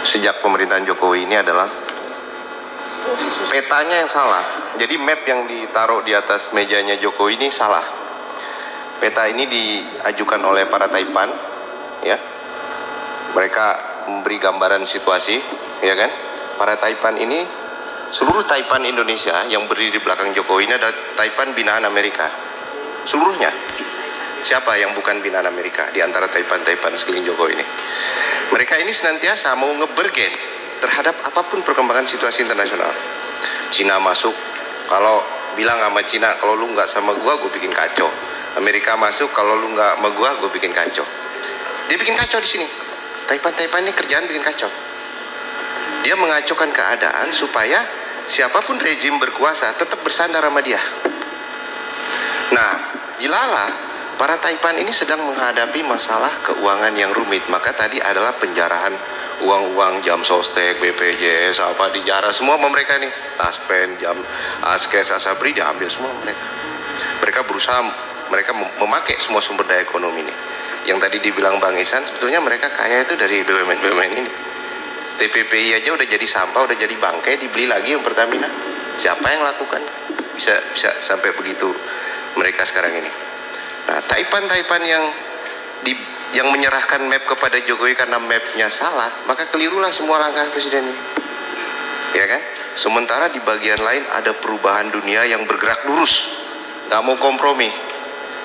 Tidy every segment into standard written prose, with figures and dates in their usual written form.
sejak pemerintahan Jokowi ini adalah petanya yang salah. Jadi map yang ditaruh di atas mejanya Jokowi ini salah. Peta ini diajukan oleh para Taipan, ya. Mereka memberi gambaran situasi, ya kan? Para Taipan ini, seluruh Taipan Indonesia yang berdiri di belakang Jokowi ini adalah Taipan binaan Amerika. Seluruhnya. Siapa yang bukan binaan Amerika di antara Taipan-Taipan sekeliling Jokowi ini? Mereka ini senantiasa mau ngebergen terhadap apapun perkembangan situasi internasional. Cina masuk, kalau bilang sama Cina, kalau lu nggak sama gua bikin kacau. Amerika masuk, kalau lu nggak sama gua bikin kacau. Dia bikin kacau di sini. Taipan ini kerjaan bikin kacau. Dia mengacaukan keadaan supaya siapapun rejim berkuasa tetap bersandar sama dia. Nah, ilalah para Taipan ini sedang menghadapi masalah keuangan yang rumit. Maka tadi adalah penjarahan uang-uang jam sostek, BPJS, apa dijarah semua sama mereka nih. Taspen, jam Askes, Asabri diambil semua mereka. Mereka berusaha, mereka memakai semua sumber daya ekonomi ini. Yang tadi dibilang Bang Ihsan, sebetulnya mereka kaya itu dari BUMN-BUMN ini. TPPI aja udah jadi sampah, udah jadi bangkai, dibeli lagi yang Pertamina. Siapa yang lakukan? Bisa sampai begitu mereka sekarang ini. Nah, Taipan yang menyerahkan map kepada Jokowi karena mapnya salah, maka kelirulah semua langkah presiden ini. Ya kan? Sementara di bagian lain ada perubahan dunia yang bergerak lurus, nggak mau kompromi.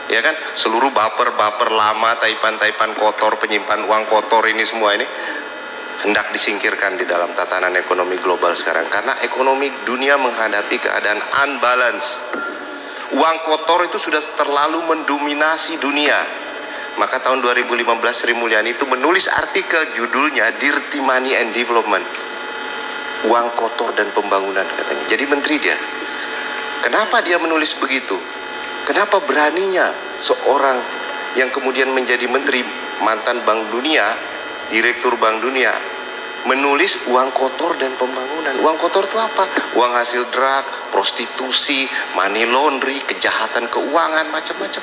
Ya kan? Seluruh baper lama, Taipan kotor, penyimpan uang kotor ini semua ini hendak disingkirkan di dalam tatanan ekonomi global sekarang, karena ekonomi dunia menghadapi keadaan unbalance. Uang kotor itu sudah terlalu mendominasi dunia. Maka tahun 2015 Sri Mulyani itu menulis artikel judulnya Dirty Money and Development. Uang kotor dan pembangunan katanya. Jadi menteri dia. Kenapa dia menulis begitu? Kenapa beraninya seorang yang kemudian menjadi menteri, mantan Bank Dunia, direktur Bank Dunia, menulis uang kotor dan pembangunan? Uang kotor itu apa? Uang hasil drug, prostitusi, money laundry, kejahatan keuangan, macam-macam.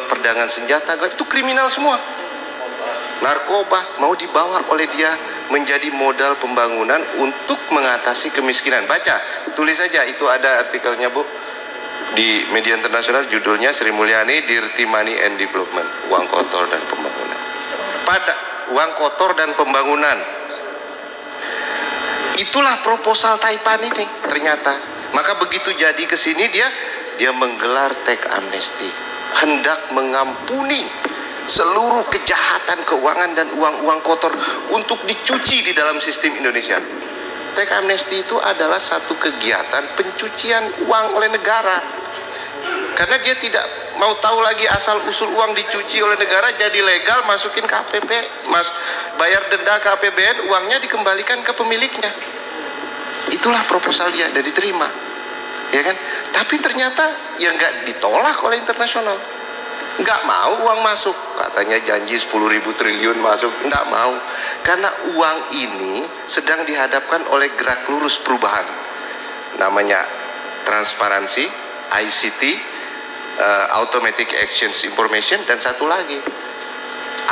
Perdagangan senjata, itu kriminal semua. Narkoba mau dibawa oleh dia menjadi modal pembangunan untuk mengatasi kemiskinan. Baca, tulis saja, itu ada artikelnya Bu di media internasional, judulnya Sri Mulyani Dirty Money and Development, uang kotor dan pembangunan. Pada uang kotor dan pembangunan, itulah proposal Taipan ini ternyata. Maka begitu jadi ke sini dia menggelar tax amnesty, hendak mengampuni seluruh kejahatan keuangan dan uang-uang kotor untuk dicuci di dalam sistem Indonesia. Tax amnesty itu adalah satu kegiatan pencucian uang oleh negara, karena dia tidak mau tahu lagi asal usul uang dicuci oleh negara, jadi legal, masukin ke APP, bayar denda ke APBN, uangnya dikembalikan ke pemiliknya. Itulah proposal dia dan diterima, ya kan? Tapi ternyata yang nggak ditolak oleh internasional. Nggak mau uang masuk, katanya janji 10.000 triliun masuk, nggak mau, karena uang ini sedang dihadapkan oleh gerak lurus perubahan, namanya transparansi, ICT, automatic exchange information, dan satu lagi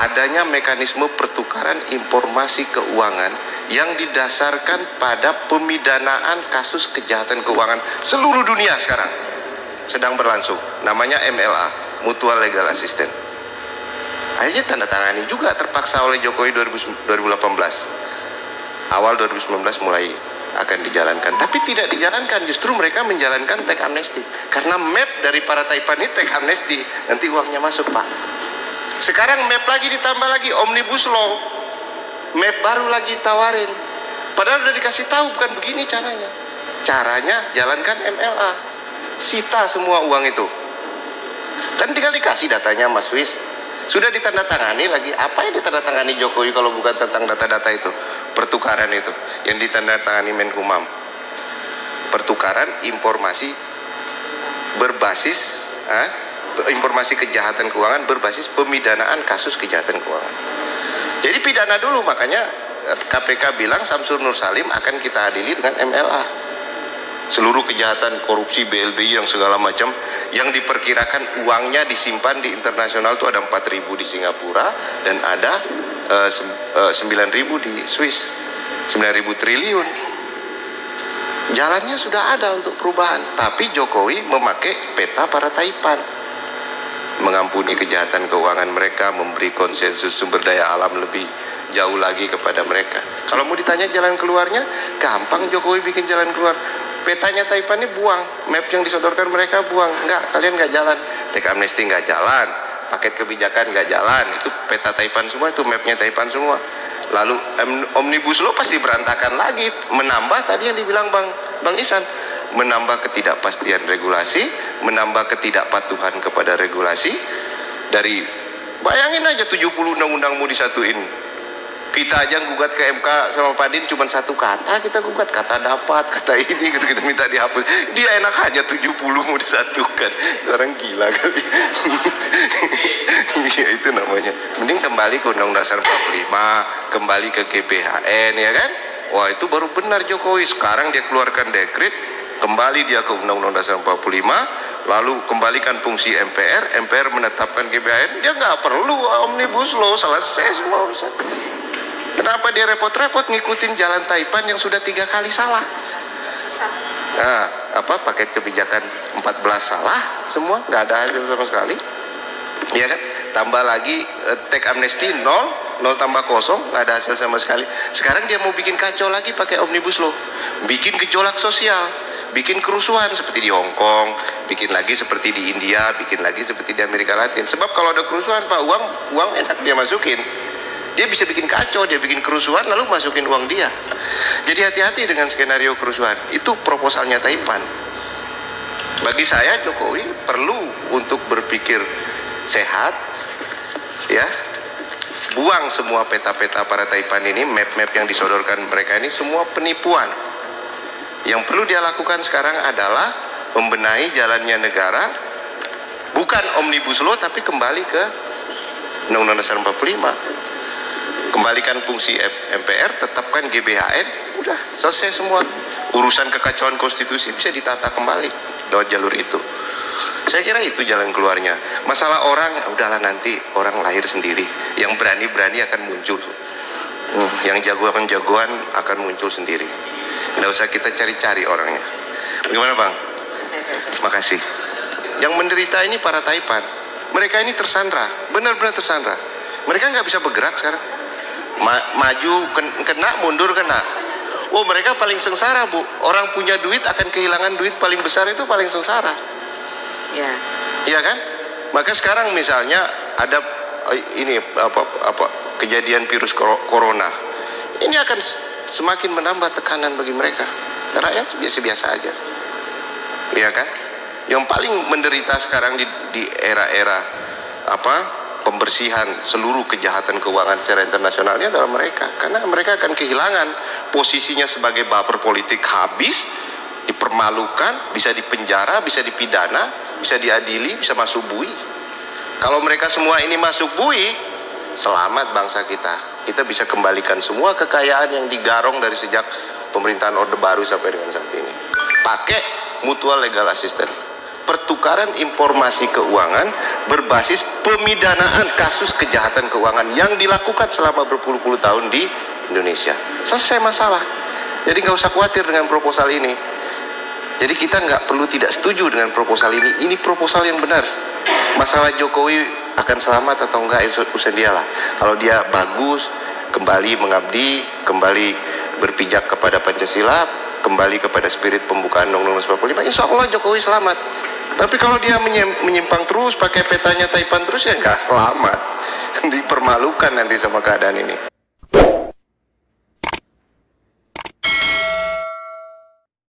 adanya mekanisme pertukaran informasi keuangan yang didasarkan pada pemidanaan kasus kejahatan keuangan seluruh dunia sekarang sedang berlangsung, namanya MLA, Mutual Legal Assistance. Akhirnya tanda tangani juga terpaksa oleh Jokowi 2018. Awal 2019 mulai akan dijalankan, tapi tidak dijalankan, justru mereka menjalankan tax amnesty. Karena map dari para Taipan ini tax amnesty, nanti uangnya masuk Pak. Sekarang map lagi ditambah lagi, omnibus law, map baru lagi tawarin. Padahal udah dikasih tahu bukan begini caranya. Caranya jalankan MLA, sita semua uang itu. Kan tinggal dikasih datanya Mas Wis. Sudah ditandatangani lagi. Apa yang ditandatangani Jokowi kalau bukan tentang data-data itu? Pertukaran itu yang ditandatangani Menkumham. Pertukaran informasi berbasis informasi kejahatan keuangan berbasis pemidanaan kasus kejahatan keuangan. Jadi pidana dulu, makanya KPK bilang Samsul Nur Salim akan kita adili dengan MLA. Seluruh kejahatan korupsi BLBI yang segala macam yang diperkirakan uangnya disimpan di internasional itu ada 4.000 di Singapura dan ada 9.000 di Swiss, 9.000 triliun. Jalannya sudah ada untuk perubahan, tapi Jokowi memakai peta para Taipan, mengampuni kejahatan keuangan mereka, memberi konsensus sumber daya alam lebih jauh lagi kepada mereka. Kalau mau ditanya jalan keluarnya, gampang Jokowi bikin jalan keluar. Petanya Taipan ini buang, map yang disodorkan mereka buang. Enggak, kalian nggak jalan. Teks amnesti nggak jalan, paket kebijakan nggak jalan. Itu peta Taipan semua, itu mapnya Taipan semua. Lalu omnibus law pasti berantakan lagi, menambah tadi yang dibilang Bang Ihsan, menambah ketidakpastian regulasi, menambah ketidakpatuhan kepada regulasi. Dari bayangin aja 70 undang-undang mau disatuin. Kita aja gugat ke MK sama Pak Din cuma satu kata, kita gugat kata dapat, kata ini gitu, kita minta dihapus. Dia enak aja 70 mau disatukan. Orang gila kali. Iya, itu namanya. Mending kembali ke Undang-Undang Dasar 45, kembali ke GBHN, ya kan? Wah, itu baru benar Jokowi. Sekarang dia keluarkan dekret, kembali dia ke Undang-Undang Dasar 45, lalu kembalikan fungsi MPR, MPR menetapkan GBHN, dia nggak perlu omnibus law, selesai semua urusan. Kenapa dia repot-repot ngikutin jalan Taipan yang sudah 3 kali salah? Nah, paket kebijakan 14 salah semua, nggak ada hasil sama sekali, ya kan? Tambah lagi teks amnesti 0 tambah 0, nggak ada hasil sama sekali. Sekarang dia mau bikin kacau lagi pakai omnibus law, bikin gejolak sosial, bikin kerusuhan seperti di Hong Kong, bikin lagi seperti di India, bikin lagi seperti di Amerika Latin. Sebab kalau ada kerusuhan, Pak, uang enak dia masukin. Dia bisa bikin kacau, dia bikin kerusuhan lalu masukin uang dia. Jadi hati-hati dengan skenario kerusuhan. Itu proposalnya Taipan. Bagi saya Jokowi perlu untuk berpikir sehat, ya. Buang semua peta-peta para Taipan ini, map-map yang disodorkan mereka ini semua penipuan. Yang perlu dia lakukan sekarang adalah membenahi jalannya negara, bukan omnibus law tapi kembali ke Undang-Undang Dasar 45. Kembalikan fungsi MPR, tetapkan GBHN, udah selesai semua. Urusan kekacauan konstitusi bisa ditata kembali lewat jalur itu. Saya kira itu jalan keluarnya. Masalah orang, udahlah nanti orang lahir sendiri. Yang berani-berani akan muncul. Yang jagoan-jagoan akan muncul sendiri. Nggak usah kita cari-cari orangnya. Bagaimana Bang? Makasih. Yang menderita ini para Taipan. Mereka ini tersandra, benar-benar tersandra. Mereka nggak bisa bergerak sekarang. Maju kena, mundur kena. Oh, mereka paling sengsara, Bu. Orang punya duit akan kehilangan duit paling besar, itu paling sengsara. Ya. Iya kan? Maka sekarang misalnya ada ini kejadian virus corona. Ini akan semakin menambah tekanan bagi mereka. Rakyat biasa-biasa aja. Iya kan? Yang paling menderita sekarang di era-era pembersihan seluruh kejahatan keuangan secara internasionalnya adalah mereka, karena mereka akan kehilangan posisinya sebagai baper politik, habis, dipermalukan, bisa dipenjara, bisa dipidana, bisa diadili, bisa masuk bui. Kalau mereka semua ini masuk bui, selamat bangsa kita bisa kembalikan semua kekayaan yang digarong dari sejak pemerintahan Orde Baru sampai dengan saat ini, pakai mutual legal assistance, pertukaran informasi keuangan berbasis pemidanaan kasus kejahatan keuangan yang dilakukan selama berpuluh-puluh tahun di Indonesia. Selesai masalah. Jadi nggak usah khawatir dengan proposal ini. Jadi kita nggak perlu tidak setuju dengan proposal ini. Ini proposal yang benar. Masalah Jokowi akan selamat atau enggak, urusan dia lah. Kalau dia bagus, kembali mengabdi, kembali berpijak kepada Pancasila, kembali kepada spirit pembukaan Undang-Undang 45, insya Allah Jokowi selamat. Tapi kalau dia menyimpang terus, pakai petanya Taipan terus, ya nggak selamat. Dipermalukan nanti sama keadaan ini.